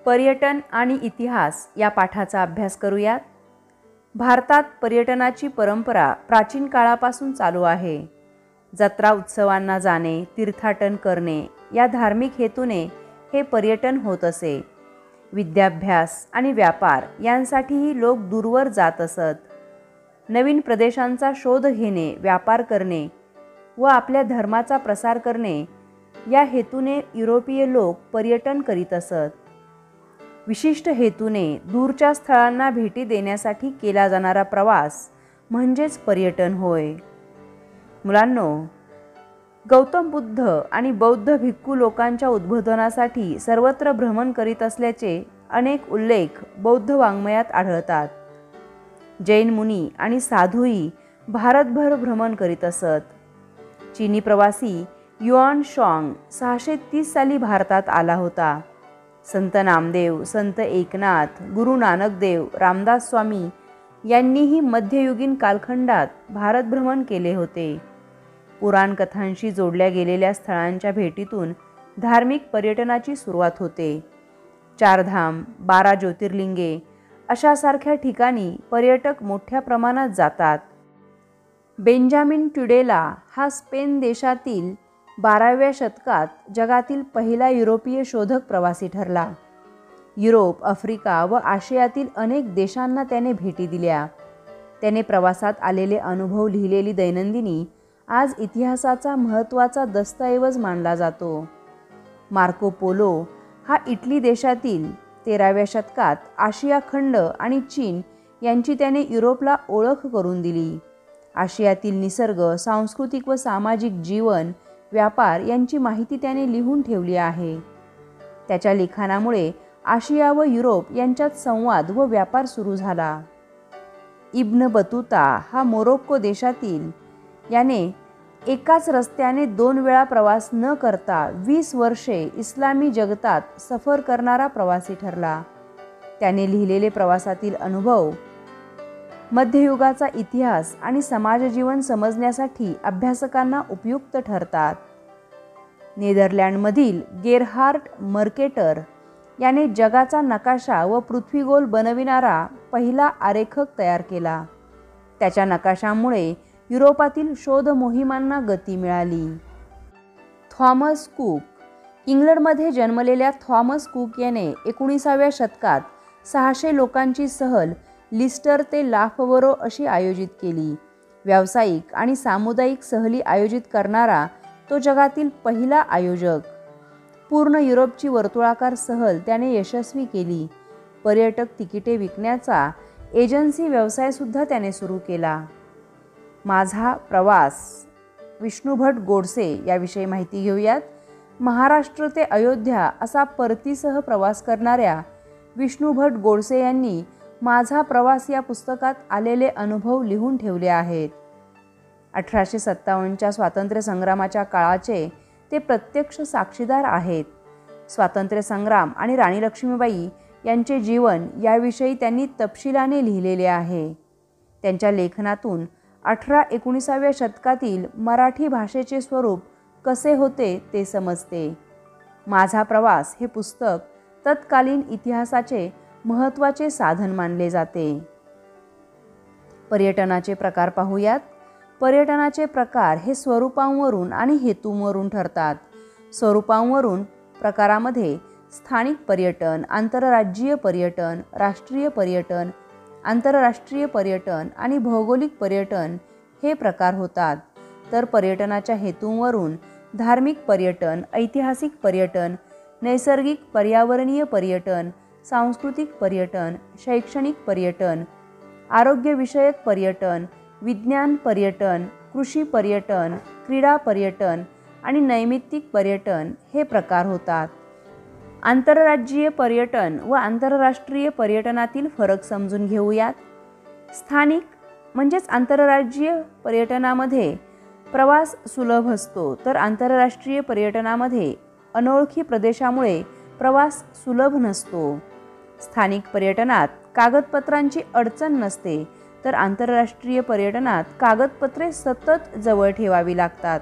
पर्यटन आणि इतिहास या पाठाचा अभ्यास करूयात. भारतात पर्यटनाची परंपरा प्राचीन काळापासून चालू आहे. जत्रा उत्सवांना जाणे, तीर्थाटन करणे या धार्मिक हेतूने हे पर्यटन होत असे. विद्याभ्यास आणि व्यापार यांसाठीही लोक दूरवर जात असत. नवीन प्रदेशांचा शोध घेणे, व्यापार करणे व आपल्या धर्माचा प्रसार करणे या हेतूने युरोपीय लोक पर्यटन करीत असत. विशिष्ट हेतूने दूरच्या स्थळांना भेटी देण्यासाठी केला जाणारा प्रवास म्हणजेच पर्यटन होय. मुलांनो, गौतम बुद्ध आणि बौद्ध भिक्खू लोकांच्या उद्बोधनासाठी सर्वत्र भ्रमण करीत असल्याचे अनेक उल्लेख बौद्ध वाङ्मयात आढळतात. जैन मुनी आणि साधूही भारतभर भ्रमण करीत असत. चीनी प्रवासी युआन शॉंग 630 साली भारतात आला होता. संत नामदेव, संत एकनाथ, गुरु नानक देव, रामदास स्वामी यांनीही मध्ययुगीन कालखंडात भारत भ्रमण केले होते. पुराण कथांशी जोडल्या गेलेल्या स्थळांच्या भेटीतून धार्मिक पर्यटनाची सुरुवात होते. चारधाम, 12 ज्योतिर्लिंगे अशासारख्या ठिकाणी पर्यटक मोठ्या प्रमाणात जातात. बेंजामिन ट्युडेला हा स्पेन देशातील 12व्या शतकात जगातील पहिला युरोपीय शोधक प्रवासी ठरला. युरोप, आफ्रिका व आशियातील अनेक देशांना त्याने भेटी दिल्या. त्याने प्रवासात आलेले अनुभव लिहिलेली दैनंदिनी आज इतिहासाचा महत्त्वाचा दस्तऐवज मानला जातो. मार्को पोलो हा इटली देशातील 13व्या शतकात आशिया खंड आणि चीन यांची त्याने युरोपला ओळख करून दिली. आशियातील निसर्ग, सांस्कृतिक व सामाजिक जीवन, व्यापार यांची माहिती त्याने लिहून ठेवली आहे. त्याच्या लिखाणामुळे आशिया व युरोप यांच्यात संवाद व व्यापार सुरू झाला. इब्न बतूता हा मोरोक्को देशातील याने एकाच रस्त्याने 2 वेळा प्रवास न करता 20 वर्षे इस्लामी जगतात सफर करणारा प्रवासी ठरला. त्याने लिहिलेले प्रवासातील अनुभव मध्ययुगाचा इतिहास आणि समाजजीवन समजण्यासाठी अभ्यासकांना उपयुक्त ठरतात. नेदरलँडमधील गेरहार्ड मर्केटर याने जगाचा नकाशा व पृथ्वीगोल बनविणारा पहिला आरेखक तयार केला. त्याच्या नकाशामुळे युरोपातील शोध मोहिमांना गती मिळाली. थॉमस कुक, इंग्लंडमध्ये जन्मलेल्या थॉमस कुक याने 19व्या शतकात 600 लोकांची सहल लिस्टर ते लाफबरो अशी आयोजित केली. व्यावसायिक आणि सामुदायिक सहली आयोजित करणारा तो जगातील पहिला आयोजक. पूर्ण युरोपची वर्तुळाकार सहल त्याने यशस्वी केली. पर्यटक तिकिटे विकण्याचा एजन्सी व्यवसायसुद्धा त्याने सुरू केला. माझा प्रवास, विष्णुभट गोडसे याविषयी माहिती घेऊयात. महाराष्ट्र ते अयोध्या असा परतीसह प्रवास करणाऱ्या विष्णुभट गोडसे यांनी माझा प्रवास या पुस्तकात आलेले अनुभव लिहून ठेवले आहेत. 1857च्या स्वातंत्र्य संग्रामाच्या काळाचे ते प्रत्यक्ष साक्षीदार आहेत. स्वातंत्र्य संग्राम आणि राणी लक्ष्मीबाई यांचे जीवन याविषयी त्यांनी तपशिलाने लिहिलेले आहे. त्यांच्या लेखनातून 18-19व्या शतकातील मराठी भाषेचे स्वरूप कसे होते ते समजते. माझा प्रवास हे पुस्तक तत्कालीन इतिहासाचे महत्त्वाचे साधन मानले जाते. पर्यटनाचे प्रकार पाहूयात. पर्यटनाचे प्रकार हे स्वरूपांवरून आणि हेतूंवरून ठरतात. स्वरूपांवरून प्रकारामध्ये स्थानिक पर्यटन, आंतरराज्यीय पर्यटन, राष्ट्रीय पर्यटन, आंतरराष्ट्रीय पर्यटन आणि भौगोलिक पर्यटन हे प्रकार होतात. तर पर्यटनाच्या हेतूंवरून धार्मिक पर्यटन, ऐतिहासिक पर्यटन, नैसर्गिक पर्यावरणीय पर्यटन, सांस्कृतिक पर्यटन, शैक्षणिक पर्यटन, आरोग्यविषयक पर्यटन, विज्ञान पर्यटन, कृषी पर्यटन, क्रीडा पर्यटन आणि नैमित्तिक पर्यटन हे प्रकार होतात. आंतरराज्यीय पर्यटन व आंतरराष्ट्रीय पर्यटनातील फरक समजून घेऊयात. स्थानिक म्हणजेच आंतरराज्यीय पर्यटनामध्ये प्रवास सुलभ असतो, तर आंतरराष्ट्रीय पर्यटनामध्ये अनोळखी प्रदेशामुळे प्रवास सुलभ नसतो. स्थानिक पर्यटनात कागदपत्रांची अडचण नसते, तर आंतरराष्ट्रीय पर्यटनात कागदपत्रे सतत जवळ ठेवावी लागतात.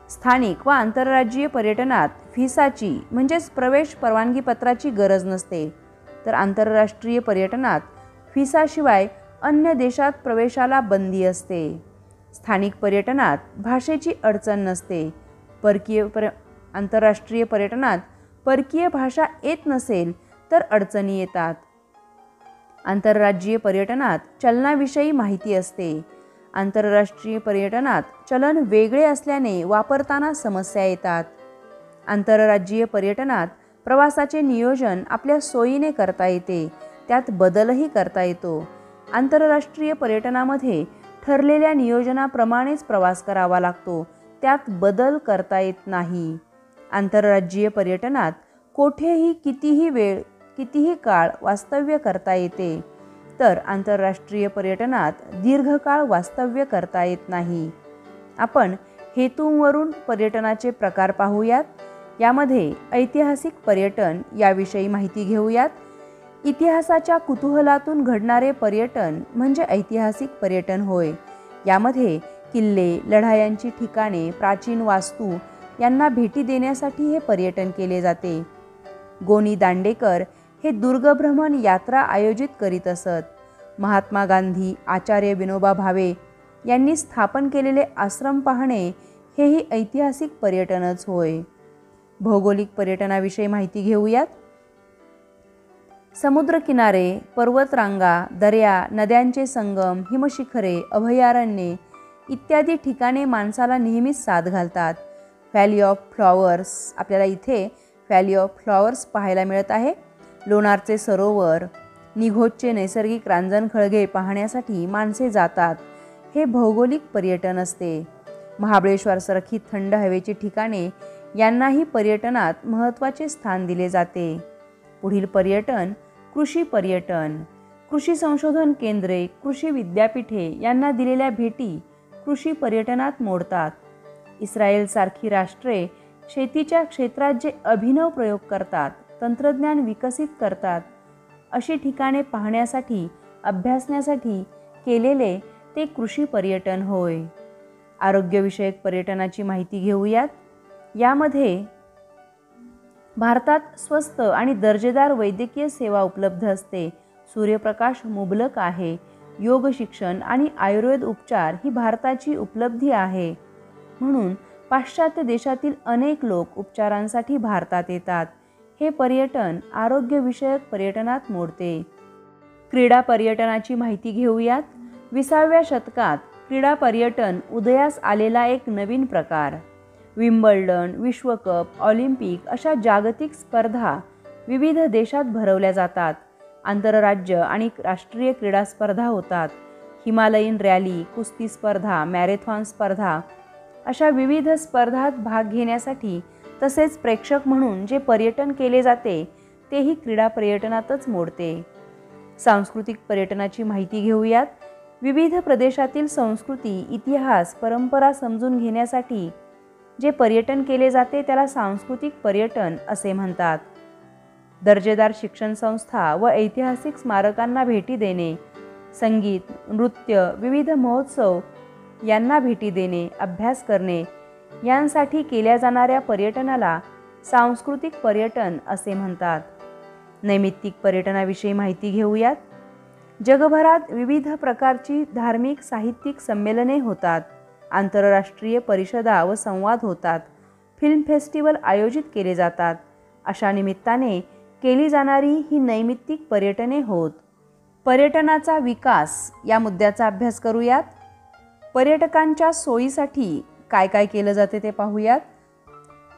स्थानिक व आंतरराज्यीय पर्यटनात व्हिसाची म्हणजेच प्रवेश परवानगी पत्राची गरज नसते, तर आंतरराष्ट्रीय पर्यटनात व्हिसाशिवाय अन्य देशात प्रवेशाला बंदी असते. स्थानिक पर्यटनात भाषेची अडचण नसते. आंतरराष्ट्रीय पर्यटनात परकीय भाषा येत नसेल तर अडचणी येतात. आंतरराज्यीय पर्यटनात चलनाविषयी माहिती असते. आंतरराष्ट्रीय पर्यटनात चलन वेगळे असल्याने वापरताना समस्या येतात. आंतरराज्यीय पर्यटनात प्रवासाचे नियोजन आपल्या सोयीने करता येते, त्यात बदलही करता येतो. आंतरराष्ट्रीय पर्यटनामध्ये ठरलेल्या नियोजनाप्रमाणेच प्रवास करावा लागतो, त्यात बदल करता येत नाही. आंतरराज्यीय पर्यटनात कोठेही कितीही वेळ कितीही काळ वास्तव्य करता येते, तर आंतरराष्ट्रीय पर्यटनात दीर्घकाळ वास्तव्य करता येत नाही. आपण हेतूंवरून पर्यटनाचे प्रकार पाहूयात. यामध्ये ऐतिहासिक पर्यटन याविषयी माहिती घेऊयात. इतिहासाच्या कुतूहलातून घडणारे पर्यटन म्हणजे ऐतिहासिक पर्यटन होय. यामध्ये किल्ले, लढायांची ठिकाणे, प्राचीन वास्तू यांना भेटी देण्यासाठी हे पर्यटन केले जाते. गोनी दांडेकर हे दुर्गभ्रमण यात्रा आयोजित करीत असत. महात्मा गांधी, आचार्य विनोबा भावे यांनी स्थापन केलेले आश्रम पाहणे हेही ऐतिहासिक पर्यटनच होय. भौगोलिक पर्यटनाविषयी माहिती घेऊयात. समुद्रकिनारे, पर्वतरांगा, दर्या, नद्यांचे संगम, हिमशिखरे, अभयारण्ये इत्यादी ठिकाणे माणसाला नेहमीच साद घालतात. व्हॅली ऑफ फ्लॉवर्स, आपल्याला इथे व्हॅली ऑफ फ्लॉवर्स पाहायला मिळत आहे. लोणारचे सरोवर, निघोजचे नैसर्गिक रांजणखळगे पाहण्यासाठी माणसे जातात. हे भौगोलिक पर्यटन असते. महाबळेश्वरसारखी थंड हवेची ठिकाणे यांनाही पर्यटनात महत्त्वाचे स्थान दिले जाते. पुढील पर्यटन कृषी पर्यटन. कृषी संशोधन केंद्रे, कृषी विद्यापीठे यांना दिलेल्या भेटी कृषी पर्यटनात मोडतात. इस्रायलसारखी राष्ट्रे शेतीच्या क्षेत्रात जे अभिनव प्रयोग करतात, तंत्रज्ञान विकसित करतात, अशी ठिकाणे पाहण्यासाठी, अभ्यासण्यासाठी केलेले ते कृषी पर्यटन होय. आरोग्यविषयक पर्यटनाची माहिती घेऊयात. यामध्ये भारतात स्वस्त आणि दर्जेदार वैद्यकीय सेवा उपलब्ध असते. सूर्यप्रकाश मुबलक आहे. योग शिक्षण आणि आयुर्वेद उपचार ही भारताची उपलब्धी आहे. म्हणून पाश्चात्य देशातील अनेक लोक उपचारांसाठी भारतात येतात. हे पर्यटन आरोग्यविषयक पर्यटनात मोडते. क्रीडा पर्यटनाची माहिती घेऊयात. 20व्या शतकात क्रीडा पर्यटन उदयास आलेला एक नवीन प्रकार. विम्बल्डन, विश्वकप, ऑलिम्पिक अशा जागतिक स्पर्धा विविध देशात भरवल्या जातात. आंतरराज्य आणि राष्ट्रीय क्रीडा स्पर्धा होतात. हिमालयीन रॅली, कुस्ती स्पर्धा, मॅरेथॉन स्पर्धा अशा विविध स्पर्धात भाग घेण्यासाठी तसेच प्रेक्षक म्हणून जे पर्यटन केले जाते तेही क्रीडा पर्यटनातच मोडते. सांस्कृतिक पर्यटनाची माहिती घेऊयात. विविध प्रदेशातील संस्कृती, इतिहास, परंपरा समजून घेण्यासाठी जे पर्यटन केले जाते त्याला सांस्कृतिक पर्यटन असे म्हणतात. दर्जेदार शिक्षण संस्था व ऐतिहासिक स्मारकांना भेटी देणे, संगीत, नृत्य, विविध महोत्सव यांना भेटी देणे, अभ्यास करणे यांसाठी केल्या जाणाऱ्या पर्यटनाला सांस्कृतिक पर्यटन असे म्हणतात. नैमित्तिक पर्यटनाविषयी माहिती घेऊयात. जगभरात विविध प्रकारची धार्मिक, साहित्यिक संमेलने होतात. आंतरराष्ट्रीय परिषदा व संवाद होतात. फिल्म फेस्टिवल आयोजित केले जातात. अशा निमित्ताने केली जाणारी ही नैमित्तिक पर्यटने होत. पर्यटनाचा विकास या मुद्द्याचा अभ्यास करूयात. पर्यटकांच्या सोयीसाठी काय काय केलं जाते ते पाहूयात.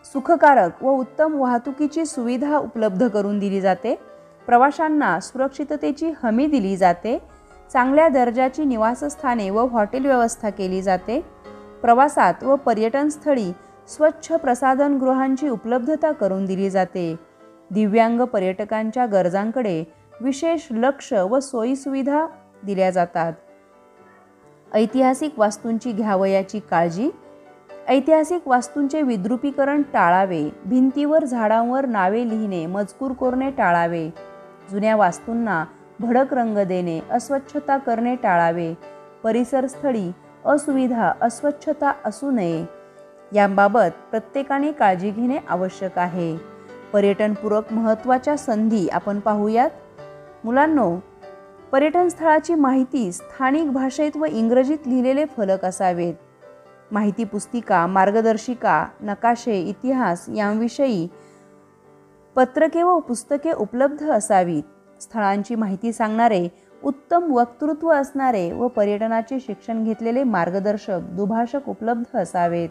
सुखकारक व उत्तम वाहतुकीची सुविधा उपलब्ध करून दिली जाते. प्रवाशांना सुरक्षिततेची हमी दिली जाते. चांगल्या दर्जाची निवासस्थाने व हॉटेल व्यवस्था केली जाते. प्रवासात व पर्यटनस्थळी स्वच्छ प्रसाधनगृहांची उपलब्धता करून दिली जाते. दिव्यांग पर्यटकांच्या गरजांकडे विशेष लक्ष व सोयीसुविधा दिल्या जातात. ऐतिहासिक वास्तूंची घ्यावयाची काळजी. ऐतिहासिक वास्तूंचे विद्रुपीकरण टाळावे. भिंतीवर, झाडांवर नावे लिहिणे, मजकूर कोरणे टाळावे. जुन्या वास्तूंना भडक रंग देणे, अस्वच्छता करणे टाळावे. परिसरस्थळी असुविधा, अस्वच्छता असू नये. याबाबत प्रत्येकाने काळजी घेणे आवश्यक आहे. पर्यटनपूरक महत्त्वाच्या संधी आपण पाहूयात. मुलांनो, पर्यटन स्थळाची माहिती स्थानिक भाषेत व इंग्रजीत लिहिलेले फलक असावेत. माहिती पुस्तिका, मार्गदर्शिका, नकाशे, इतिहास यांविषयी पत्रके व पुस्तके उपलब्ध असावीत. स्थळांची माहिती सांगणारे, उत्तम वक्तृत्व असणारे व पर्यटनाचे शिक्षण घेतलेले मार्गदर्शक, दुभाषक उपलब्ध असावेत.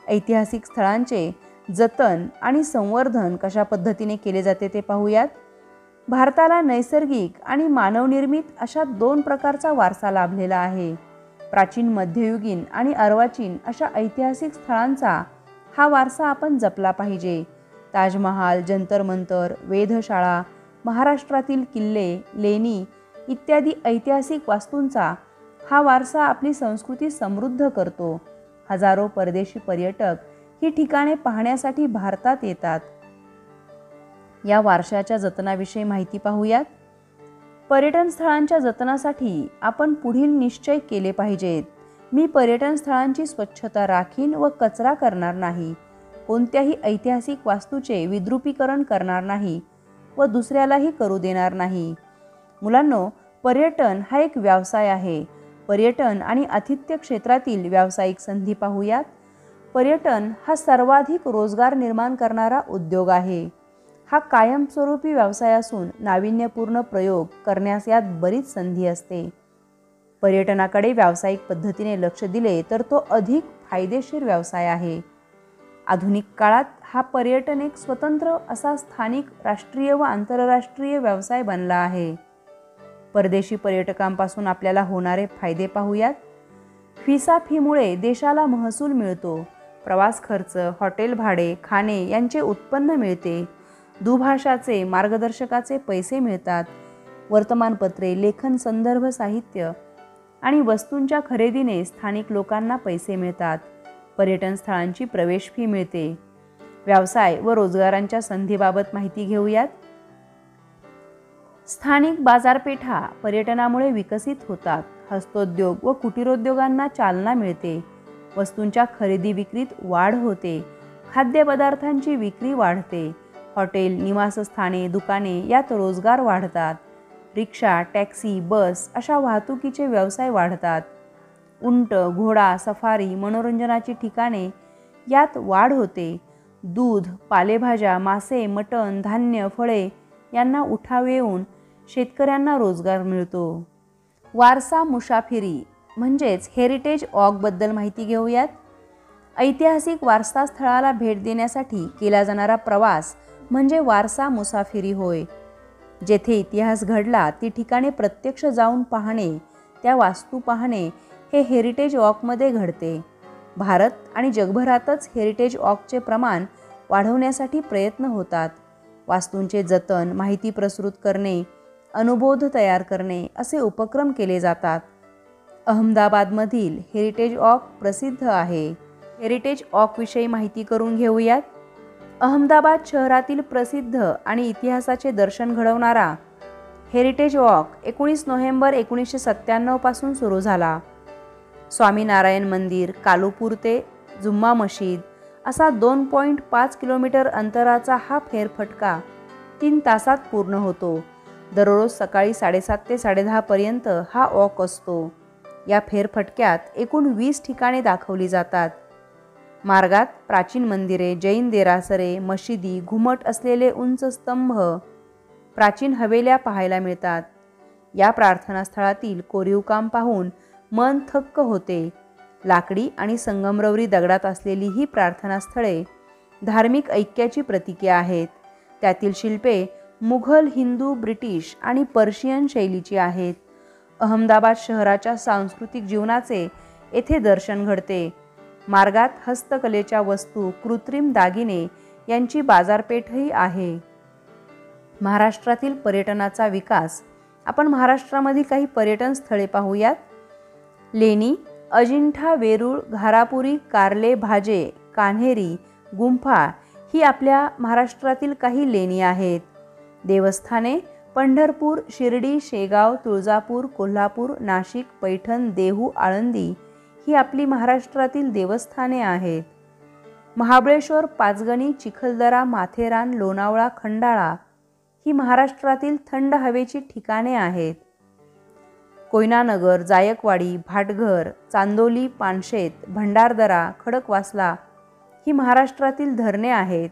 ऐतिहासिक स्थळांचे जतन आणि संवर्धन कशा पद्धतीने केले जाते ते पाहूयात. भारताला नैसर्गिक आणि मानवनिर्मित अशा 2 प्रकारचा वारसा लाभलेला आहे. प्राचीन, मध्ययुगीन आणि अर्वाचीन अशा ऐतिहासिक स्थळांचा हा वारसा आपण जपला पाहिजे. ताजमहाल, जंतर मंतर, वेधशाळा, महाराष्ट्रातील किल्ले, लेणी इत्यादी ऐतिहासिक वास्तूंचा हा वारसा आपली संस्कृती समृद्ध करतो. हजारो परदेशी पर्यटक ही ठिकाणे पाहण्यासाठी भारतात येतात. या वारशाच्या जतनाविषयी माहिती पाहूयात. पर्यटन स्थळांच्या जतनासाठी आपण पुढील निश्चय केले पाहिजेत. मी पर्यटन स्थळांची स्वच्छता राखीन व कचरा करणार नाही. कोणत्याही ऐतिहासिक वास्तूचे विद्रुपीकरण करणार नाही व दुसऱ्यालाही करू देणार नाही. मुलांनो, पर्यटन हा एक व्यवसाय आहे. पर्यटन आणि आतिथ्य क्षेत्रातील व्यावसायिक संधी पाहूयात. पर्यटन हा सर्वाधिक रोजगार निर्माण करणारा उद्योग आहे. हा कायमस्वरूपी व्यवसाय असून नाविन्यपूर्ण प्रयोग करण्यास यात बरीच संधी असते. पर्यटनाकडे व्यावसायिक पद्धतीने लक्ष दिले तर तो अधिक फायदेशीर व्यवसाय आहे. आधुनिक काळात हा पर्यटन एक स्वतंत्र असा स्थानिक, राष्ट्रीय व आंतरराष्ट्रीय व्यवसाय बनला आहे. परदेशी पर्यटकांपासून आपल्याला होणारे फायदे पाहूयात. व्हिसा फीमुळे देशाला महसूल मिळतो. प्रवास खर्च, हॉटेल भाडे, खाणे यांचे उत्पन्न मिळते. दुभाषाचे, मार्गदर्शकाचे पैसे मिळतात. वर्तमानपत्रे, लेखन, संदर्भ साहित्य आणि वस्तूंच्या खरेदीने स्थानिक लोकांना पैसे मिळतात. पर्यटन स्थळांची प्रवेश फी मिळते. व्यवसाय व रोजगारांच्या संधीबाबत माहिती घेऊयात. स्थानिक बाजारपेठा पर्यटनामुळे विकसित होतात. हस्तोद्योग व कुटीरोद्योगांना चालना मिळते. वस्तूंच्या खरेदी विक्रीत वाढ होते. खाद्यपदार्थांची विक्री वाढते. हॉटेल, निवासस्थाने, दुकाने यात रोजगार वाढतात. रिक्षा, टॅक्सी, बस अशा वाहतुकीचे व्यवसाय वाढतात. उंट, घोडा, सफारी, मनोरंजनाची ठिकाणे यात वाढ होते. दूध, पालेभाज्या, मासे, मटण, धान्य, फळे यांना उठाव येऊन शेतकऱ्यांना रोजगार मिळतो. वारसा मुसाफिरी म्हणजेच हेरिटेज वॉकबद्दल माहिती घेऊयात. ऐतिहासिक वारसा स्थळाला भेट देण्यासाठी केला जाणारा प्रवास म्हणजे वारसा मुसाफिरी होय. जेथे इतिहास घडला ती ठिकाणे प्रत्यक्ष जाऊन पाहणे, त्या वास्तू पाहणे हे हेरिटेज वॉकमध्ये घडते. भारत आणि जगभरातच हेरिटेज वॉकचे प्रमाण वाढवण्यासाठी प्रयत्न होतात. वास्तूंचे जतन, माहिती प्रसृत करणे, अनुबोध तयार करणे असे उपक्रम केले जातात. अहमदाबादमधील हेरिटेज वॉक प्रसिद्ध आहे. हेरिटेज वॉकविषयी माहिती करून घेऊयात. अहमदाबाद शहरातील प्रसिद्ध आणि इतिहासाचे दर्शन घडवणारा हेरिटेज वॉक 19 नोव्हेंबर 1997 पासून सुरू झाला. स्वामीनारायण मंदिर, कालुपूर ते जुम्मा मशीद असा 2.5 किलोमीटर अंतराचा हा फेरफटका 3 तासात पूर्ण होतो. दररोज सकाळी 7:30 ते 10:30 पर्यंत हा वॉक असतो. या फेरफटक्यात एकूण 20 ठिकाणे दाखवली जातात. मार्गात प्राचीन मंदिरे, जैन देरासरे, मशिदी, घुमट असलेले उंच स्तंभ, प्राचीन हवेल्या पाहायला मिळतात. या प्रार्थनास्थळातील कोरीवकाम पाहून मन थक्क होते. लाकडी आणि संगमरवरी दगडात असलेली ही प्रार्थनास्थळे धार्मिक ऐक्याची प्रतीके आहेत. त्यातील शिल्पे मुघल, हिंदू, ब्रिटिश आणि पर्शियन शैलीची आहेत. अहमदाबाद शहराच्या सांस्कृतिक जीवनाचे येथे दर्शन घडते. मार्गात हस्तकलेच्या वस्तू, कृत्रिम दागिने यांची बाजारपेठही आहे. महाराष्ट्रातील पर्यटनाचा विकास. आपण महाराष्ट्रामधील काही पर्यटन स्थळे पाहूयात. लेणी, अजिंठा, वेरूळ, घारापुरी, कार्ले, भाजे, कान्हेरी, गुंफा ही आपल्या महाराष्ट्रातील काही लेणी आहेत. देवस्थाने पंढरपूर, शिर्डी, शेगाव, तुळजापूर, कोल्हापूर, नाशिक, पैठण, देहू, आळंदी ही आपली महाराष्ट्रातील देवस्थाने आहेत. महाबळेश्वर, पाचगणी, चिखलदरा, माथेरान, लोणावळा, खंडाळा ही महाराष्ट्रातील थंड हवेची ठिकाणे आहेत. कोयनानगर, जायकवाडी, भाटघर, चांदोली, पानशेत, भंडारदरा, खडकवासला ही महाराष्ट्रातील धरणे आहेत.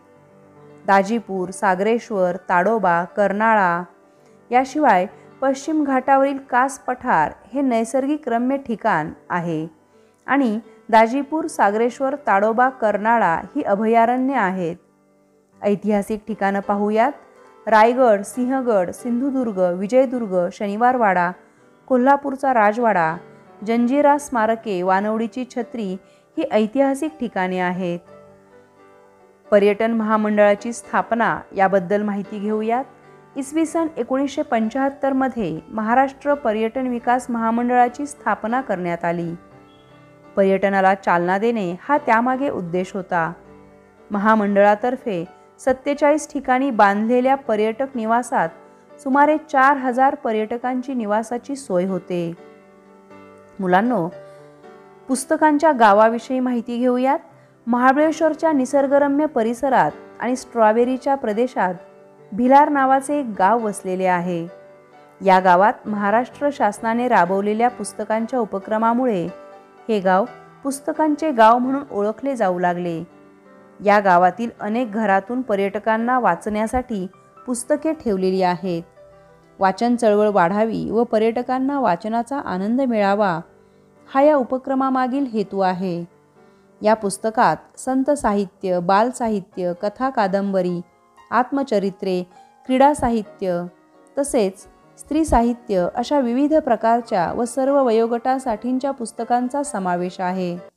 दाजीपूर, सागरेश्वर, ताडोबा, कर्नाळा याशिवाय पश्चिम घाटावरील कास पठार हे नैसर्गिक रम्य ठिकाण आहे आणि दाजीपूर, सागरेश्वर, ताडोबा, कर्नाळा ही अभयारण्ये आहेत. ऐतिहासिक ठिकाणं पाहूयात. रायगड, सिंहगड, सिंधुदुर्ग, विजयदुर्ग, शनिवारवाडा, कोल्हापूरचा राजवाडा, जंजिरा स्मारके, वानवडीची छत्री ही ऐतिहासिक ठिकाणे आहेत. पर्यटन महामंडळाची स्थापना याबद्दल माहिती घेऊयात. इसवी सन 1975 मध्ये महाराष्ट्र पर्यटन विकास महामंडळाची स्थापना करण्यात आली. पर्यटनाला चालना देणे हा त्यामागे उद्देश होता. महामंडळातर्फे 47 ठिकाणी बांधलेल्या पर्यटक निवासात सुमारे 4000 पर्यटकांची निवासाची सोय होते. मुलांनो, पुस्तकांच्या गावाविषयी माहिती घेऊयात. महाबळेश्वरच्या निसर्गरम्य परिसरात आणि स्ट्रॉबेरीच्या प्रदेशात भिलार नावाचे एक गाव वसलेले आहे. या गावात महाराष्ट्र शासनाने राबवलेल्या पुस्तकांच्या उपक्रमामुळे हे गाव पुस्तकांचे गाव म्हणून ओळखले जाऊ लागले. या गावातील अनेक घरातून पर्यटकांना वाचण्यासाठी पुस्तके ठेवलेली आहेत. वाचन चळवळ वाढावी व पर्यटकांना वाचनाचा आनंद मिळावा हा या उपक्रमामागील हेतू आहे. या पुस्तकात संत साहित्य, बाल साहित्य, कथा कादंबरी, आत्मचरित्रे, क्रीडा साहित्य तसेच स्त्री साहित्य अशा विविध प्रकारच्या व सर्व वयोगटासाठींच्या पुस्तकांचा समावेश आहे.